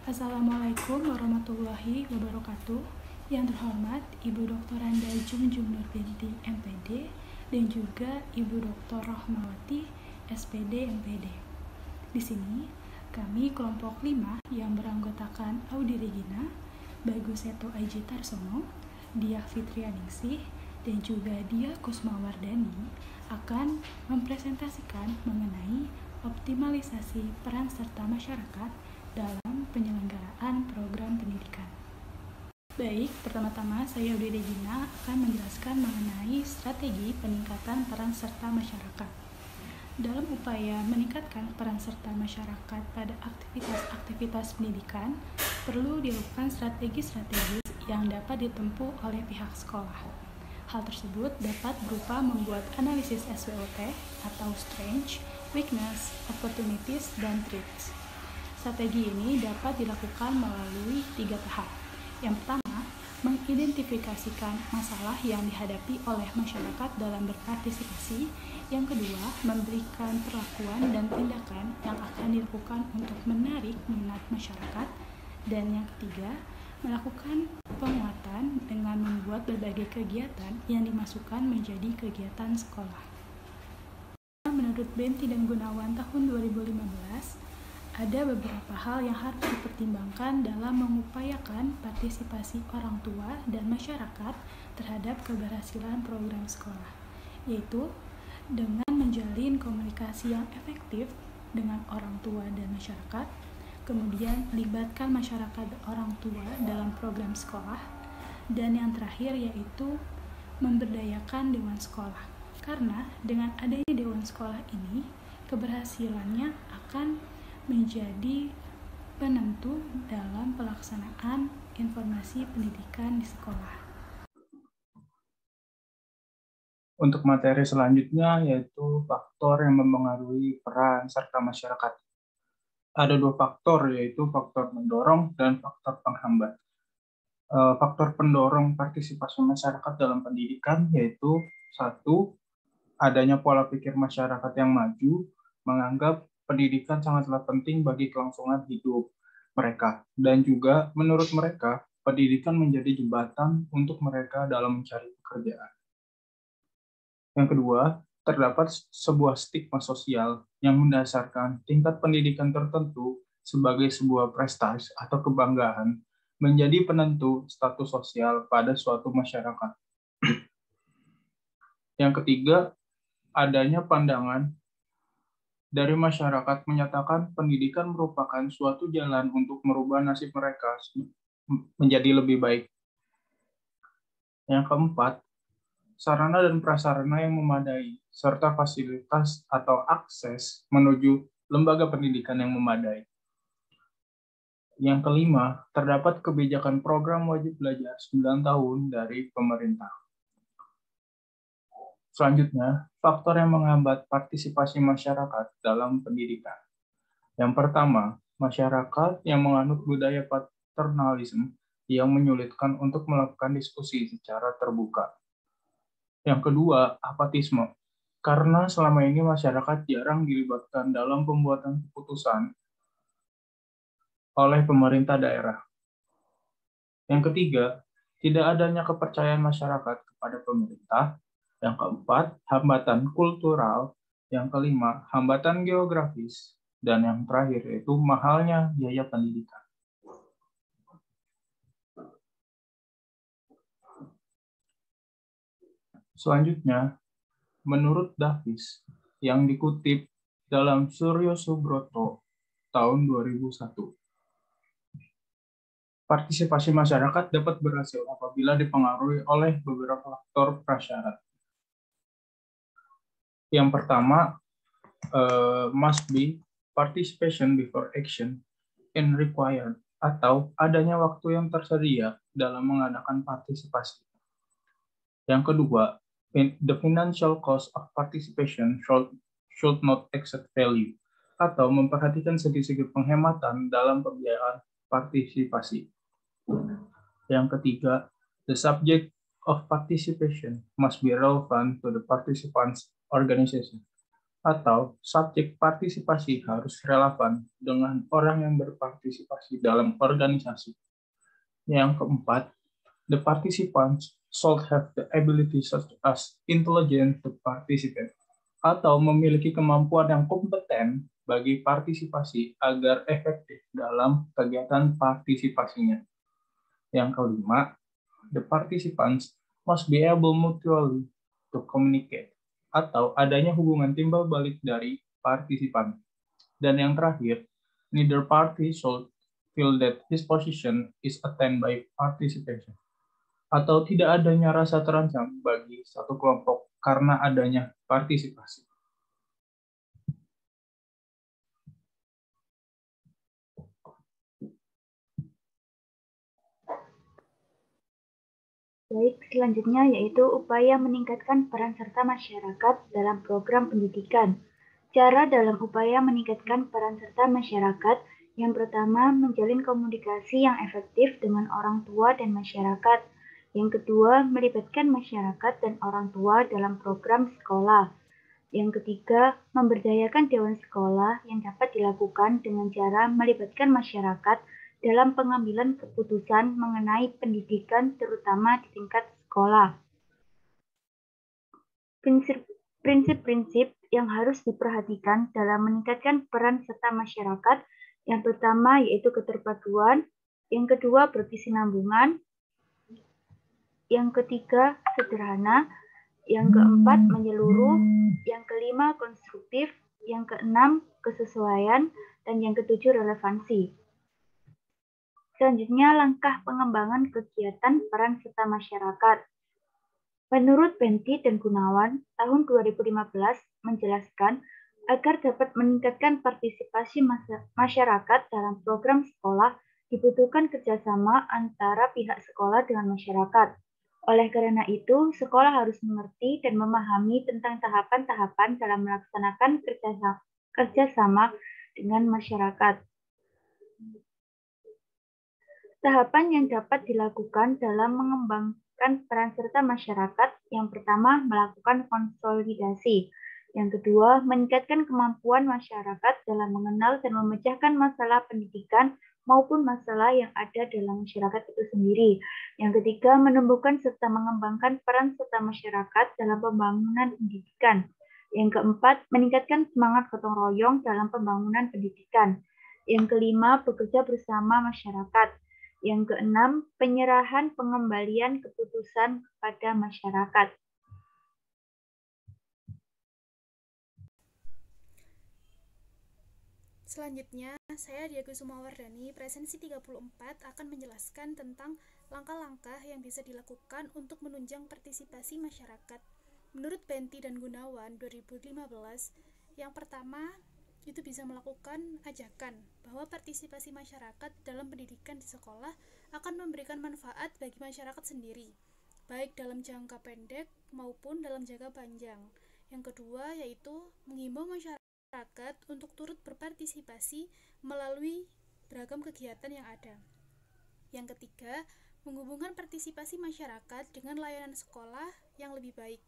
Assalamualaikum warahmatullahi wabarakatuh. Yang terhormat Ibu Dr. Randa Jungjung Nur Binti MPD dan juga Ibu Dr. Rohmawati SPD MPD. Di sini kami kelompok 5 yang beranggotakan Audi Regina, Bagus Seto Aji Tarsono, Diah Fitrianingsih, dan juga Diah Kusmawardani akan mempresentasikan mengenai optimalisasi peran serta masyarakat dalam penyelenggaraan program pendidikan. Baik, pertama-tama saya Audi Regina akan menjelaskan mengenai strategi peningkatan peran serta masyarakat. Dalam upaya meningkatkan peran serta masyarakat pada aktivitas-aktivitas pendidikan, perlu dilakukan strategi-strategi yang dapat ditempuh oleh pihak sekolah. Hal tersebut dapat berupa membuat analisis SWOT atau Strengths, Weakness, Opportunities, dan Threats. Strategi ini dapat dilakukan melalui 3 tahap. Yang pertama, mengidentifikasikan masalah yang dihadapi oleh masyarakat dalam berpartisipasi. Yang kedua, memberikan perlakuan dan tindakan yang akan dilakukan untuk menarik minat masyarakat. Dan yang ketiga, melakukan penguatan dengan membuat berbagai kegiatan yang dimasukkan menjadi kegiatan sekolah. Menurut Benti dan Gunawan tahun 2015, ada beberapa hal yang harus dipertimbangkan dalam mengupayakan partisipasi orang tua dan masyarakat terhadap keberhasilan program sekolah, yaitu dengan menjalin komunikasi yang efektif dengan orang tua dan masyarakat, kemudian libatkan masyarakat dan orang tua dalam program sekolah, dan yang terakhir yaitu memberdayakan dewan sekolah. Karena dengan adanya dewan sekolah ini, keberhasilannya akan menjadi penentu dalam pelaksanaan informasi pendidikan di sekolah. Untuk materi selanjutnya yaitu faktor yang mempengaruhi peran serta masyarakat. Ada 2 faktor, yaitu faktor pendorong dan faktor penghambat. Faktor pendorong partisipasi masyarakat dalam pendidikan yaitu 1. Adanya pola pikir masyarakat yang maju, menganggap pendidikan sangatlah penting bagi kelangsungan hidup mereka. Dan juga menurut mereka, pendidikan menjadi jembatan untuk mereka dalam mencari pekerjaan. Yang kedua, terdapat sebuah stigma sosial yang mendasarkan tingkat pendidikan tertentu sebagai sebuah prestasi atau kebanggaan menjadi penentu status sosial pada suatu masyarakat. Yang ketiga, adanya pandangan dari masyarakat menyatakan pendidikan merupakan suatu jalan untuk merubah nasib mereka menjadi lebih baik. Yang keempat, sarana dan prasarana yang memadai, serta fasilitas atau akses menuju lembaga pendidikan yang memadai. Yang kelima, terdapat kebijakan program wajib belajar 9 tahun dari pemerintah. Selanjutnya, faktor yang menghambat partisipasi masyarakat dalam pendidikan. Yang pertama, masyarakat yang menganut budaya paternalisme yang menyulitkan untuk melakukan diskusi secara terbuka. Yang kedua, apatisme. Karena selama ini masyarakat jarang dilibatkan dalam pembuatan keputusan oleh pemerintah daerah. Yang ketiga, tidak adanya kepercayaan masyarakat kepada pemerintah. Yang keempat, hambatan kultural. Yang kelima, hambatan geografis. Dan yang terakhir yaitu mahalnya biaya pendidikan. Selanjutnya, menurut Davis yang dikutip dalam Suryo Subroto tahun 2001, partisipasi masyarakat dapat berhasil apabila dipengaruhi oleh beberapa faktor prasyarat. Yang pertama, must be participation before action and required, atau adanya waktu yang tersedia dalam mengadakan partisipasi. Yang kedua, the financial cost of participation should not exceed value, atau memperhatikan segi-segi penghematan dalam pembiayaan partisipasi. Yang ketiga, the subject of participation must be relevant to the participants' organization, atau subjek partisipasi harus relevan dengan orang yang berpartisipasi dalam organisasi. Yang keempat, the participants should have the ability such as intelligent to participate, atau memiliki kemampuan yang kompeten bagi partisipasi agar efektif dalam kegiatan partisipasinya. Yang kelima, the participants must be able mutually to communicate, atau adanya hubungan timbal balik dari partisipan. Dan yang terakhir, neither party should feel that his position is attained by participation, atau tidak adanya rasa terancam bagi satu kelompok karena adanya partisipasi. Baik, selanjutnya yaitu upaya meningkatkan peran serta masyarakat dalam program pendidikan. Cara dalam upaya meningkatkan peran serta masyarakat, yang pertama menjalin komunikasi yang efektif dengan orang tua dan masyarakat. Yang kedua, melibatkan masyarakat dan orang tua dalam program sekolah. Yang ketiga, memberdayakan dewan sekolah yang dapat dilakukan dengan cara melibatkan masyarakat dalam pengambilan keputusan mengenai pendidikan terutama di tingkat sekolah. Prinsip-prinsip yang harus diperhatikan dalam meningkatkan peran serta masyarakat, yang pertama yaitu keterpaduan, yang kedua berkesinambungan, yang ketiga sederhana, yang keempat menyeluruh, yang kelima konstruktif, yang keenam kesesuaian, dan yang ketujuh relevansi. Selanjutnya, langkah pengembangan kegiatan peran serta masyarakat. Menurut Benti dan Gunawan, tahun 2015 menjelaskan agar dapat meningkatkan partisipasi masyarakat dalam program sekolah dibutuhkan kerjasama antara pihak sekolah dengan masyarakat. Oleh karena itu, sekolah harus mengerti dan memahami tentang tahapan-tahapan dalam melaksanakan kerjasama dengan masyarakat. Tahapan yang dapat dilakukan dalam mengembangkan peran serta masyarakat, yang pertama melakukan konsolidasi, yang kedua meningkatkan kemampuan masyarakat dalam mengenal dan memecahkan masalah pendidikan maupun masalah yang ada dalam masyarakat itu sendiri, yang ketiga menumbuhkan serta mengembangkan peran serta masyarakat dalam pembangunan pendidikan, yang keempat meningkatkan semangat gotong royong dalam pembangunan pendidikan, yang kelima bekerja bersama masyarakat, yang keenam, penyerahan pengembalian keputusan kepada masyarakat. Selanjutnya, saya Diago Sumawardani, presensi 34 akan menjelaskan tentang langkah-langkah yang bisa dilakukan untuk menunjang partisipasi masyarakat. Menurut Benti dan Gunawan 2015, yang pertama itu bisa melakukan ajakan bahwa partisipasi masyarakat dalam pendidikan di sekolah akan memberikan manfaat bagi masyarakat sendiri, baik dalam jangka pendek maupun dalam jangka panjang. Yang kedua yaitu menghimbau masyarakat untuk turut berpartisipasi melalui beragam kegiatan yang ada. Yang ketiga, menghubungkan partisipasi masyarakat dengan layanan sekolah yang lebih baik.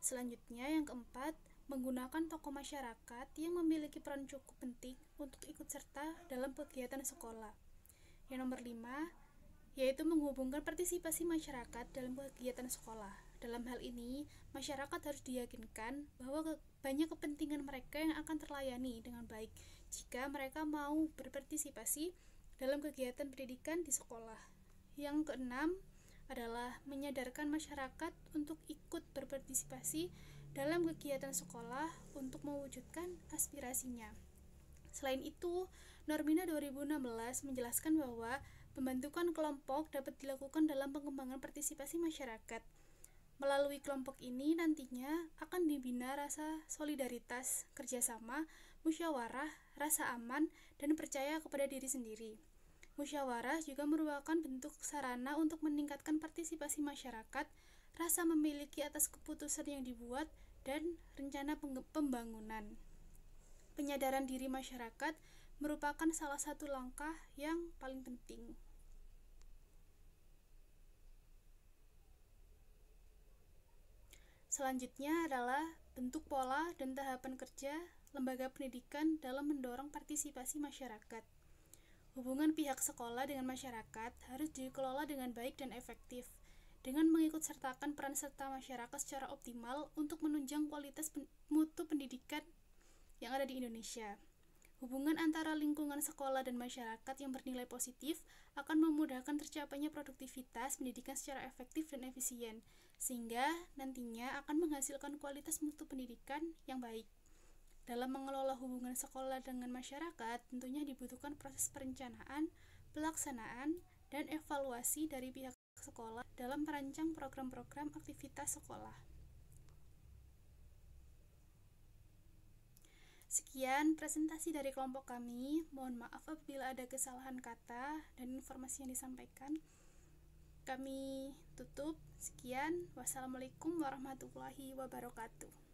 Selanjutnya, yang keempat, menggunakan tokoh masyarakat yang memiliki peran cukup penting untuk ikut serta dalam kegiatan sekolah. Yang nomor 5, yaitu menghubungkan partisipasi masyarakat dalam kegiatan sekolah. Dalam hal ini, masyarakat harus diyakinkan bahwa banyak kepentingan mereka yang akan terlayani dengan baik jika mereka mau berpartisipasi dalam kegiatan pendidikan di sekolah. Yang keenam adalah menyadarkan masyarakat untuk ikut berpartisipasi dalam kegiatan sekolah untuk mewujudkan aspirasinya. Selain itu, Normina 2016 menjelaskan bahwa pembentukan kelompok dapat dilakukan dalam pengembangan partisipasi masyarakat. Melalui kelompok ini nantinya akan dibina rasa solidaritas, kerjasama, musyawarah, rasa aman, dan percaya kepada diri sendiri. Musyawarah juga merupakan bentuk sarana untuk meningkatkan partisipasi masyarakat, rasa memiliki atas keputusan yang dibuat, dan rencana pembangunan. Penyadaran diri masyarakat merupakan salah satu langkah yang paling penting. Selanjutnya adalah bentuk pola dan tahapan kerja lembaga pendidikan dalam mendorong partisipasi masyarakat. Hubungan pihak sekolah dengan masyarakat harus dikelola dengan baik dan efektif, dengan mengikutsertakan peran serta masyarakat secara optimal untuk menunjang kualitas mutu pendidikan yang ada di Indonesia. Hubungan antara lingkungan sekolah dan masyarakat yang bernilai positif akan memudahkan tercapainya produktivitas pendidikan secara efektif dan efisien, sehingga nantinya akan menghasilkan kualitas mutu pendidikan yang baik. Dalam mengelola hubungan sekolah dengan masyarakat, tentunya dibutuhkan proses perencanaan, pelaksanaan, dan evaluasi dari pihak sekolah dalam merancang program-program aktivitas sekolah. Sekian presentasi dari kelompok kami. Mohon maaf apabila ada kesalahan kata dan informasi yang disampaikan. Kami tutup. Sekian. Wassalamualaikum warahmatullahi wabarakatuh.